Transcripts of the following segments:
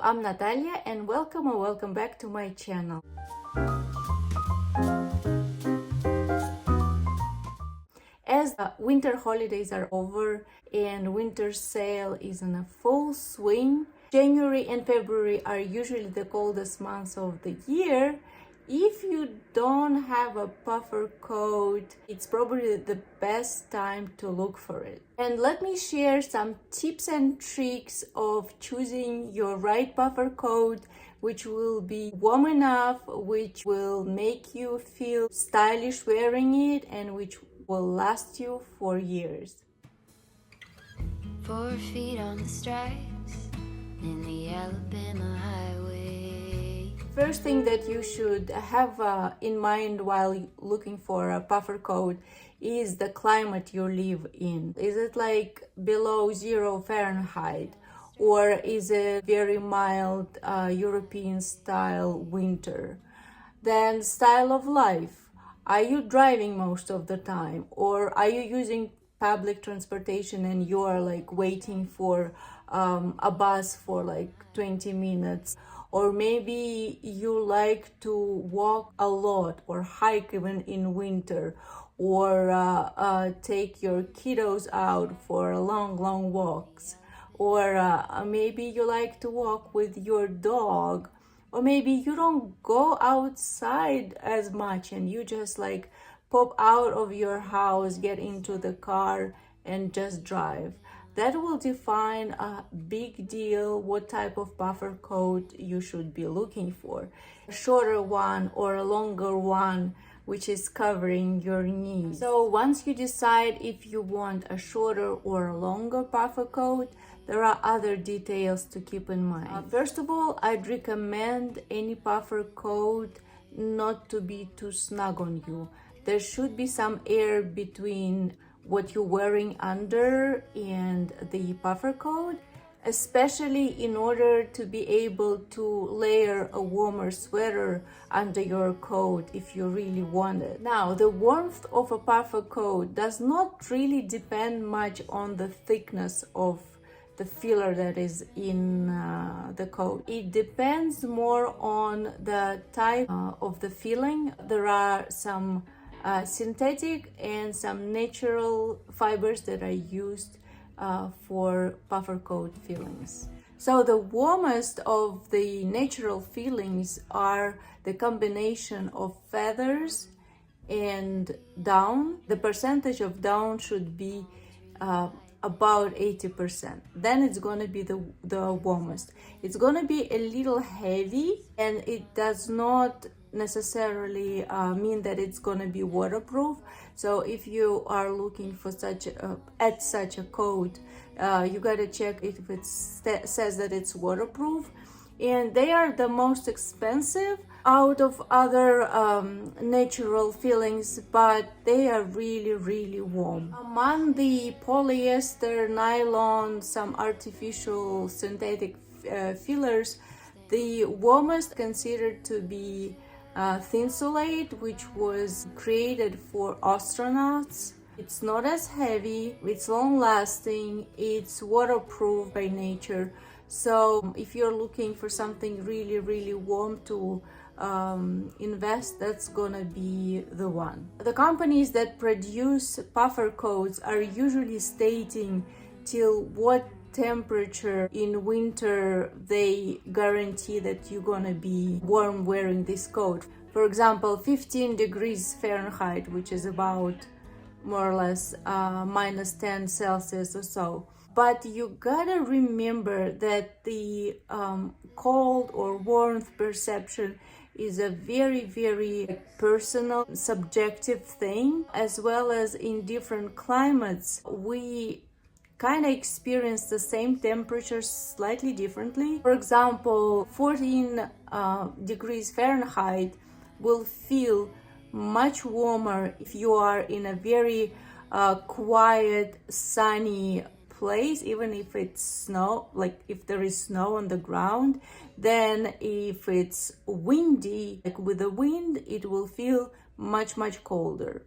Hello, I'm Natalia and welcome or welcome back to my channel. As the winter holidays are over and winter sale is in a full swing, January and February are usually the coldest months of the year. If you don't have a puffer coat, it's probably the best time to look for it. And let me share some tips and tricks of choosing your right puffer coat, which will be warm enough, which will make you feel stylish wearing it, and which will last you for years. 4 feet on the stripes in the Alabama highway. First thing that you should have in mind while looking for a puffer coat is the climate you live in. Is it like below 0 Fahrenheit? Or is it very mild European style winter? Then style of life. Are you driving most of the time? Or are you using public transportation and you are like waiting for a bus for like 20 minutes? Or maybe you like to walk a lot or hike even in winter, or take your kiddos out for long walks. Or maybe you like to walk with your dog. Or maybe you don't go outside as much and you just like pop out of your house, get into the car and just drive. That will define a big deal what type of puffer coat you should be looking for. A shorter one or a longer one which is covering your knees. So once you decide if you want a shorter or a longer puffer coat, there are other details to keep in mind. First of all, I'd recommend any puffer coat not to be too snug on you. There should be some air between what you're wearing under and the puffer coat, especially in order to be able to layer a warmer sweater under your coat if you really want it. Now, the warmth of a puffer coat does not really depend much on the thickness of the filler that is in the coat. It depends more on the type of the filling. There are some synthetic and some natural fibers that are used for puffer coat fillings. So the warmest of the natural fillings are the combination of feathers and down. The percentage of down should be about 80%. Then it's going to be the warmest. It's going to be a little heavy and it does not necessarily mean that it's going to be waterproof. So if you are looking for such a coat, you got to check if it says that it's waterproof. And they are the most expensive out of other natural fillings, but they are really warm. Among the polyester, nylon, some artificial synthetic fillers, the warmest considered to be Thinsulate, which was created for astronauts. It's not as heavy, it's long lasting, it's waterproof by nature. So if you're looking for something really warm to invest, that's gonna be the one. The companies that produce puffer coats are usually stating till what temperature in winter they guarantee that you're gonna be warm wearing this coat. For example, 15 degrees Fahrenheit, which is about more or less minus 10 Celsius or so. But you gotta remember that the cold or warmth perception is a very personal, subjective thing, as well as in different climates. We kind of experience the same temperatures slightly differently. For example, 14 degrees Fahrenheit will feel much warmer if you are in a very quiet, sunny place, even if it's snow, like if there is snow on the ground. Then if it's windy, like with the wind, it will feel much colder.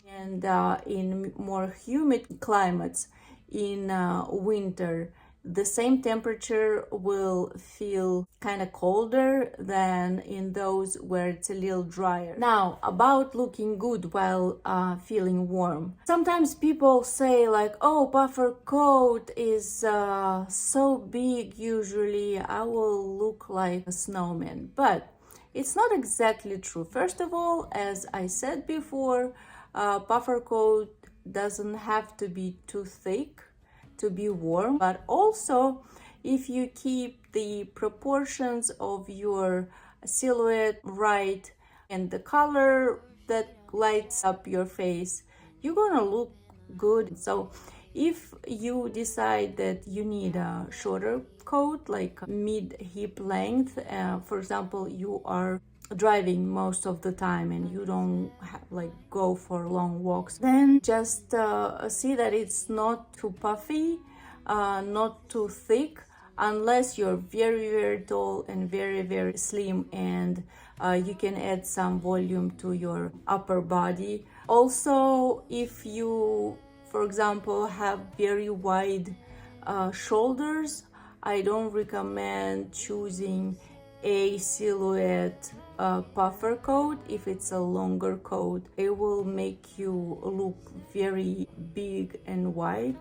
And in more humid climates, in winter, the same temperature will feel kind of colder than in those where it's a little drier. Now, about looking good while feeling warm. Sometimes people say like, oh, puffer coat is so big, usually I will look like a snowman. But it's not exactly true. First of all, as I said before, puffer coat doesn't have to be too thick to be warm, but also if you keep the proportions of your silhouette right and the color that lights up your face, you're gonna look good. So if you decide that you need a shorter coat, like mid-hip length, for example, you are driving most of the time and you don't go for long walks, then just see that it's not too puffy, not too thick, unless you're very, very tall and very, very slim, and you can add some volume to your upper body. Also, if you, for example, have very wide shoulders, I don't recommend choosing a silhouette puffer coat. If it's a longer coat, it will make you look very big and wide,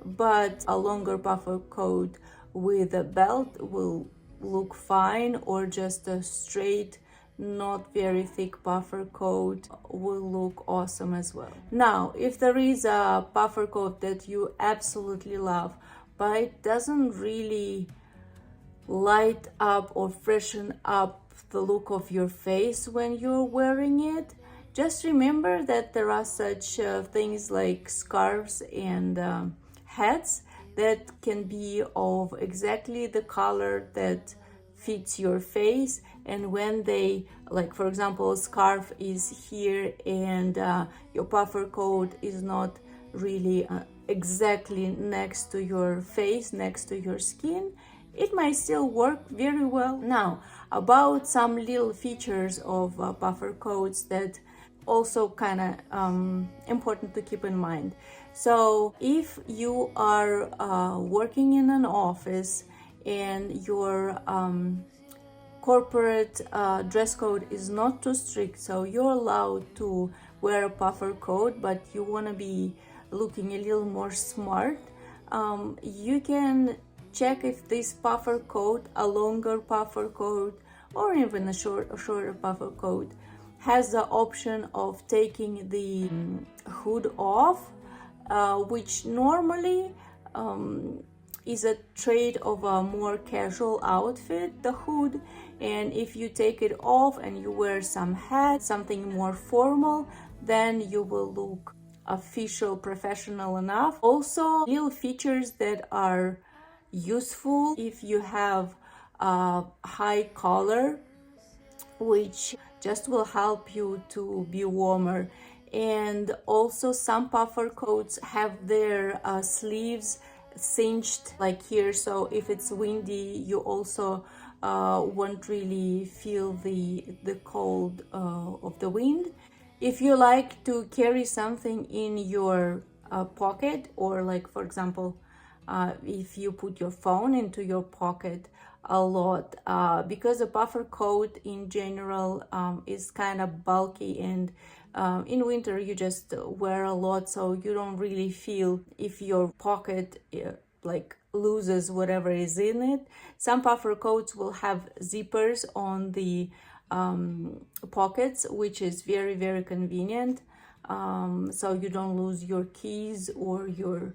but a longer puffer coat with a belt will look fine, or just a straight, not very thick puffer coat will look awesome as well. Now, if there is a puffer coat that you absolutely love, but it doesn't really light up or freshen up the look of your face when you're wearing it, just remember that there are such things like scarves and hats that can be of exactly the color that fits your face. And when they, like for example, a scarf is here and your puffer coat is not really exactly next to your face, next to your skin, it might still work very well. Now, about some little features of puffer coats that also kind of important to keep in mind. So if you are working in an office and your corporate dress code is not too strict, so you're allowed to wear a puffer coat, but you want to be looking a little more smart, you can check if this puffer coat, a longer puffer coat or even a shorter puffer coat, has the option of taking the hood off, which normally is a trait of a more casual outfit, the hood. And if you take it off and you wear some hat, something more formal, then you will look official, professional enough. Also, little features that are useful if you have a high collar, which just will help you to be warmer. And also some puffer coats have their sleeves cinched like here, so if it's windy you also won't really feel the cold of the wind. If you like to carry something in your pocket, or like for example if you put your phone into your pocket a lot, because a puffer coat in general is kind of bulky, and in winter you just wear a lot, so you don't really feel if your pocket like loses whatever is in it. Some puffer coats will have zippers on the pockets, which is very, very convenient, so you don't lose your keys or your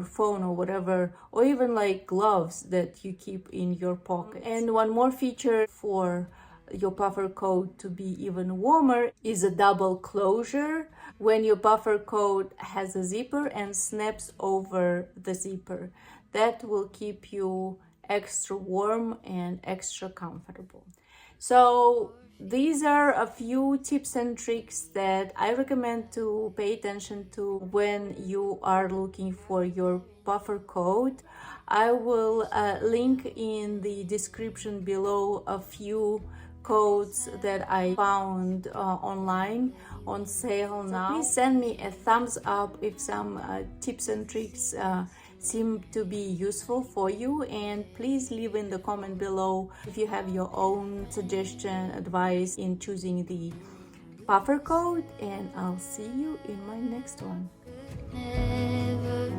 phone or whatever, or even like gloves that you keep in your pocket. And one more feature for your puffer coat to be even warmer is a double closure, when your puffer coat has a zipper and snaps over the zipper. That will keep you extra warm and extra comfortable. So these are a few tips and tricks that I recommend to pay attention to when you are looking for your puffer coat. I will link in the description below a few coats that I found online on sale now. Please send me a thumbs up if some tips and tricks seem to be useful for you, and please leave in the comment below if you have your own suggestion, advice in choosing the buffer code, and I'll see you in my next one. Never